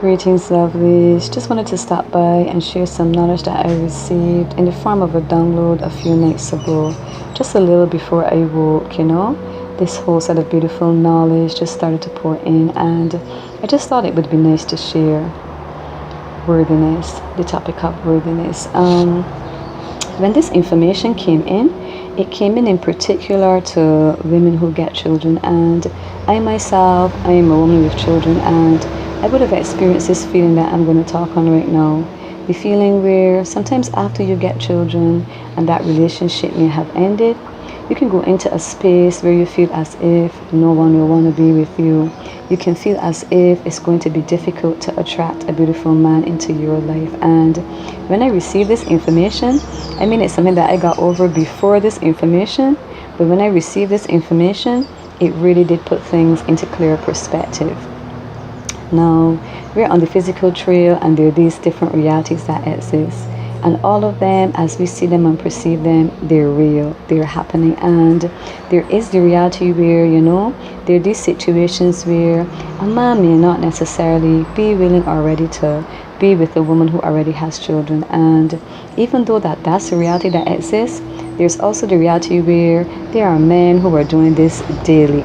Greetings, lovelies. Just wanted to stop by and share some knowledge that I received in the form of a download a few nights ago, just a little before I woke, This whole set of beautiful knowledge just started to pour in, and I just thought it would be nice to share worthiness, the topic of worthiness. When this information came in, it came in particular to women who get children, and I myself, I am a woman with children, and I would have experienced this feeling that I'm going to talk on right now. The feeling where sometimes after you get children and that relationship may have ended, you can go into a space where you feel as if no one will want to be with you. You can feel as if it's going to be difficult to attract a beautiful man into your life. And when I received this information, it's something that I got over before this information, but when I received this information, it really did put things into clear perspective. Now, we're on the physical trail, and there are these different realities that exist. And all of them, as we see them and perceive them, they're real, they're happening. And there is the reality where, there are these situations where a man may not necessarily be willing or ready to be with a woman who already has children. And even though that's the reality that exists, there's also the reality where there are men who are doing this daily,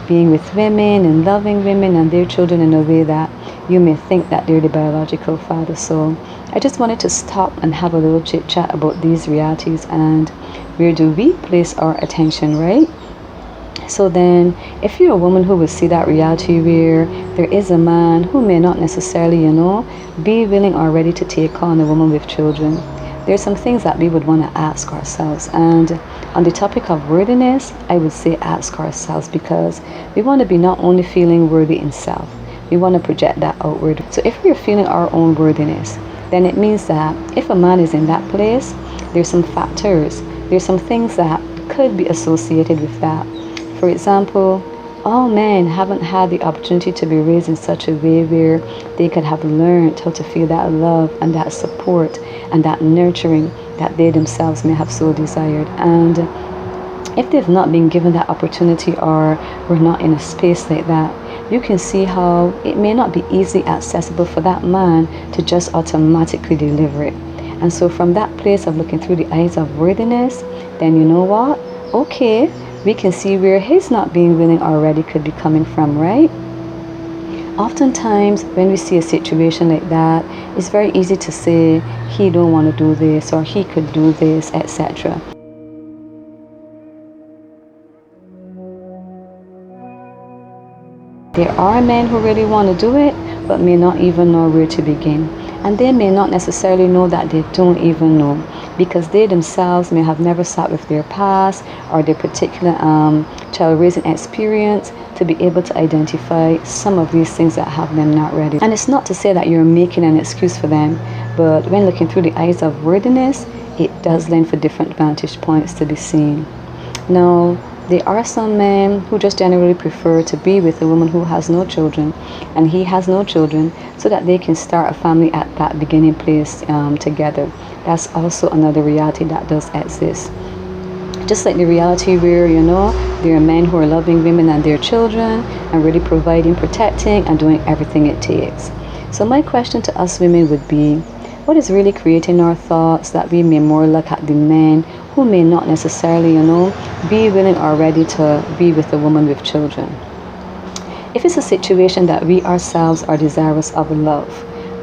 being with women and loving women and their children in a way that you may think that they're the biological father. So I just wanted to stop and have a little chit chat about these realities and where do we place our attention, right? So then, if you're a woman who will see that reality where there is a man who may not necessarily, be willing or ready to take on a woman with children, there's some things that we would want to ask ourselves. And on the topic of worthiness, I would say ask ourselves, because we want to be not only feeling worthy in self, we want to project that outward. So if we're feeling our own worthiness, then it means that if a man is in that place, there's some factors, there's some things that could be associated with that. For example, all men haven't had the opportunity to be raised in such a way where they could have learned how to feel that love and that support and that nurturing that they themselves may have so desired. And if they've not been given that opportunity or were not in a space like that, you can see how it may not be easily accessible for that man to just automatically deliver it. And so from that place of looking through the eyes of worthiness, then you know what? Okay, we can see where his not being willing already could be coming from, right? Oftentimes, when we see a situation like that, it's very easy to say, he don't want to do this, or he could do this, etc. There are men who really want to do it, but may not even know where to begin. And they may not necessarily know that they don't even know, because they themselves may have never sat with their past or their particular child raising experience to be able to identify some of these things that have them not ready. And it's not to say that you're making an excuse for them, but when looking through the eyes of worthiness, it does lend for different vantage points to be seen. Now, there are some men who just generally prefer to be with a woman who has no children, and he has no children, so that they can start a family at that beginning place together. That's also another reality that does exist. Just like the reality where, there are men who are loving women and their children and really providing, protecting, and doing everything it takes. So my question to us women would be, what is really creating our thoughts that we may more look at the men who may not necessarily, be willing or ready to be with a woman with children? If it's a situation that we ourselves are desirous of love,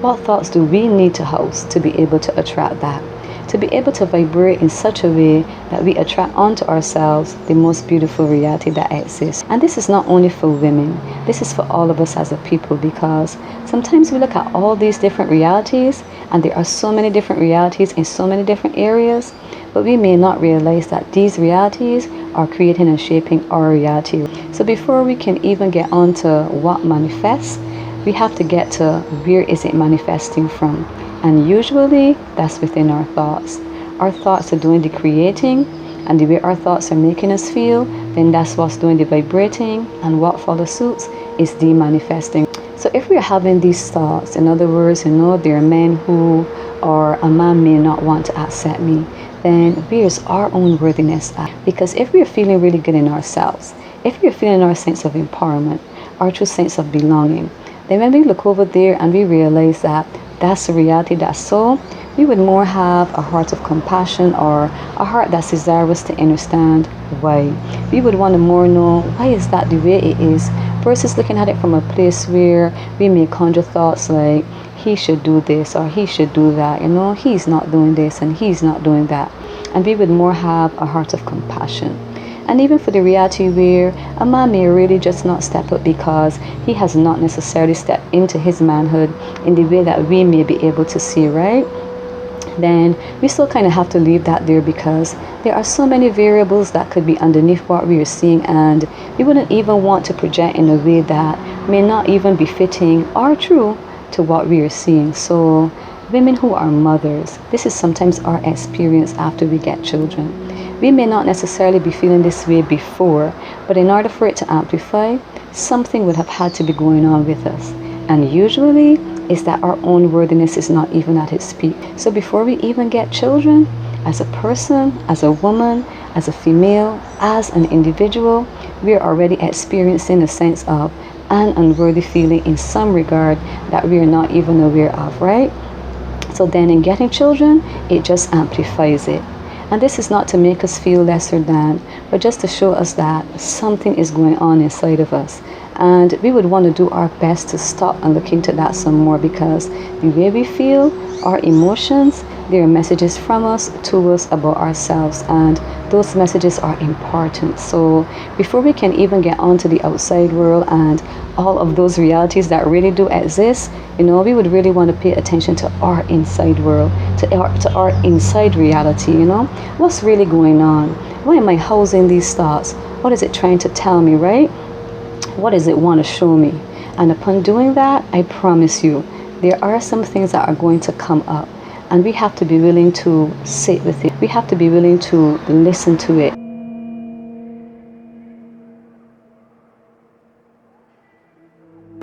what thoughts do we need to house to be able to attract that? To be able to vibrate in such a way that we attract onto ourselves the most beautiful reality that exists. And this is not only for women, this is for all of us as a people, because sometimes we look at all these different realities, and there are so many different realities in so many different areas, but we may not realize that these realities are creating and shaping our reality. So before we can even get on to what manifests, we have to get to where is it manifesting from. And usually that's within our thoughts. Our thoughts are doing the creating, and the way our thoughts are making us feel, then that's what's doing the vibrating, and what follows suit is the manifesting. So if we're having these thoughts, in other words, there are men who, or a man may not want to accept me, then where's our own worthiness at? Because if we're feeling really good in ourselves, if we're feeling our sense of empowerment, our true sense of belonging, then when we look over there and we realize that that's the reality, that's so, we would more have a heart of compassion, or a heart that's desirous to understand why. We would want to more know why is that the way it is, versus looking at it from a place where we may conjure thoughts like he should do this or he should do that, he's not doing this and he's not doing that. And we would more have a heart of compassion. And even for the reality where a man may really just not step up because he has not necessarily stepped into his manhood in the way that we may be able to see, right? Then we still kind of have to leave that there, because there are so many variables that could be underneath what we are seeing, and we wouldn't even want to project in a way that may not even be fitting or true to what we are seeing. So women who are mothers, this is sometimes our experience after we get children. We may not necessarily be feeling this way before, but in order for it to amplify, something would have had to be going on with us. And usually is that our own worthiness is not even at its peak. So before we even get children, as a person, as a woman, as a female, as an individual, we are already experiencing a sense of an unworthy feeling in some regard that we are not even aware of, right? So then in getting children, it just amplifies it. And this is not to make us feel lesser than, but just to show us that something is going on inside of us. And we would want to do our best to stop and look into that some more, because the way we feel, our emotions, there are messages from us to us about ourselves, and those messages are important. So before we can even get onto the outside world and all of those realities that really do exist, we would really want to pay attention to our inside world, to our inside reality. What's really going on? Why am I housing these thoughts? What is it trying to tell me, right? What does it want to show me? And upon doing that, I promise you, there are some things that are going to come up, and we have to be willing to sit with it. We have to be willing to listen to it.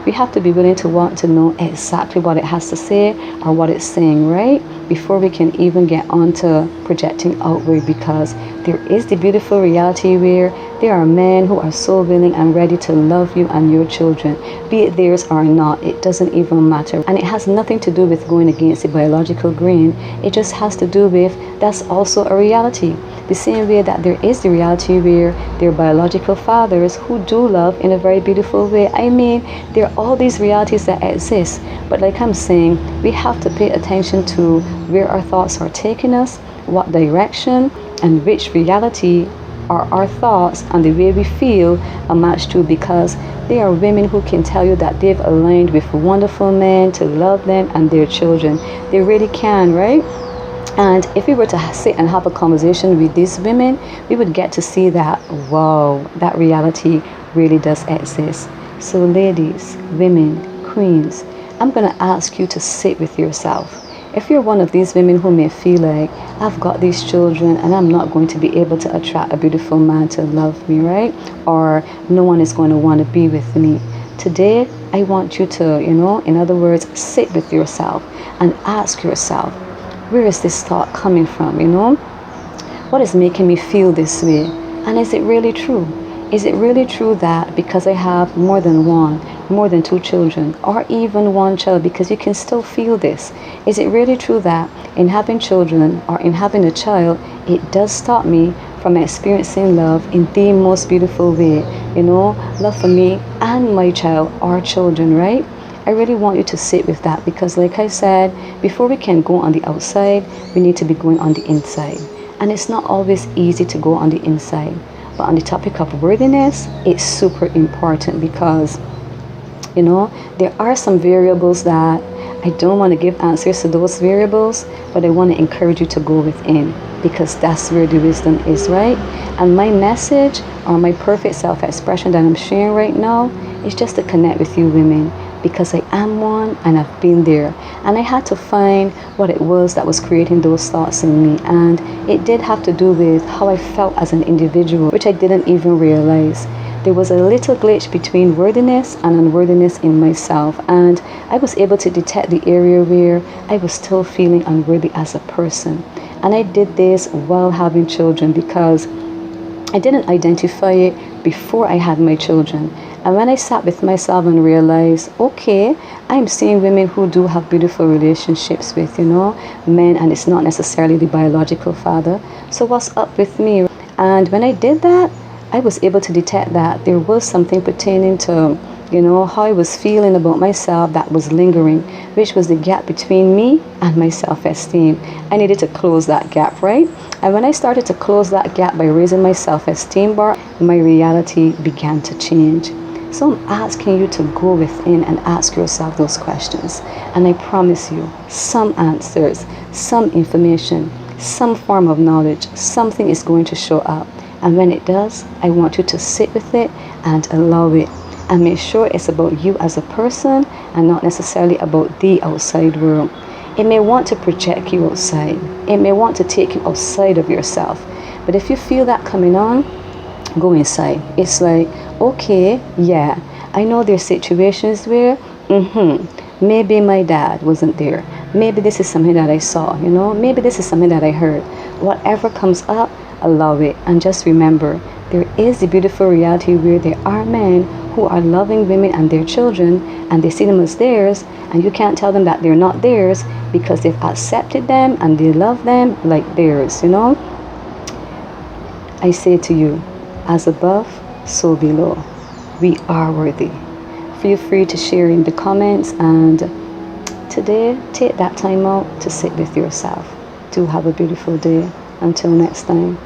We have to be willing to want to know exactly what it has to say or what it's saying, right? Before we can even get on to projecting outward, because there is the beautiful reality where there are men who are so willing and ready to love you and your children, be it theirs or not. It doesn't even matter. And it has nothing to do with going against the biological grain. It just has to do with that's also a reality. The same way that there is the reality where there are biological fathers who do love in a very beautiful way. I mean, there are all these realities that exist. But like I'm saying, we have to pay attention to where our thoughts are taking us, what direction, and which reality are our thoughts and the way we feel a match to, because there are women who can tell you that they've aligned with wonderful men to love them and their children. They really can, right? And if we were to sit and have a conversation with these women, we would get to see that, wow, that reality really does exist. So ladies, women, queens, I'm going to ask you to sit with yourself. If you're one of these women who may feel like, I've got these children and I'm not going to be able to attract a beautiful man to love me, right? Or no one is going to want to be with me. Today, I want you to, in other words, sit with yourself and ask yourself, where is this thought coming from, What is making me feel this way? And is it really true? Is it really true that because I have more than one, more than two children, or even one child, because you can still feel this, is it really true that in having children or in having a child, it does stop me from experiencing love in the most beautiful way, love for me and my child, our children, right? I really want you to sit with that, because like I said, before we can go on the outside, we need to be going on the inside. And it's not always easy to go on the inside. But on the topic of worthiness, it's super important, because, there are some variables that I don't want to give answers to those variables, but I want to encourage you to go within, because that's where the wisdom is, right? And my message, or my perfect self-expression that I'm sharing right now, is just to connect with you women, because I am one and I've been there, and I had to find what it was that was creating those thoughts in me, and it did have to do with how I felt as an individual, which I didn't even realize. There was a little glitch between worthiness and unworthiness in myself, and I was able to detect the area where I was still feeling unworthy as a person. And I did this while having children, because I didn't identify it before I had my children. And when I sat with myself and realized, okay, I'm seeing women who do have beautiful relationships with, men, and it's not necessarily the biological father. So what's up with me? And when I did that, I was able to detect that there was something pertaining to, how I was feeling about myself that was lingering, which was the gap between me and my self-esteem. I needed to close that gap, right? And when I started to close that gap by raising my self-esteem bar, my reality began to change. So I'm asking you to go within and ask yourself those questions. And I promise you, some answers, some information, some form of knowledge, something is going to show up. And when it does, I want you to sit with it and allow it. And make sure it's about you as a person and not necessarily about the outside world. It may want to project you outside. It may want to take you outside of yourself. But if you feel that coming on, go inside. It's like, okay, yeah, I know there's situations where, maybe my dad wasn't there. Maybe this is something that I saw, maybe this is something that I heard. Whatever comes up, allow it. And just remember, there is the beautiful reality where there are men who are loving women and their children, and they see them as theirs, and you can't tell them that they're not theirs because they've accepted them and they love them like theirs, I say to you, as above, so below. We are worthy. Feel free to share in the comments, and today, take that time out to sit with yourself. Do have a beautiful day. Until next time.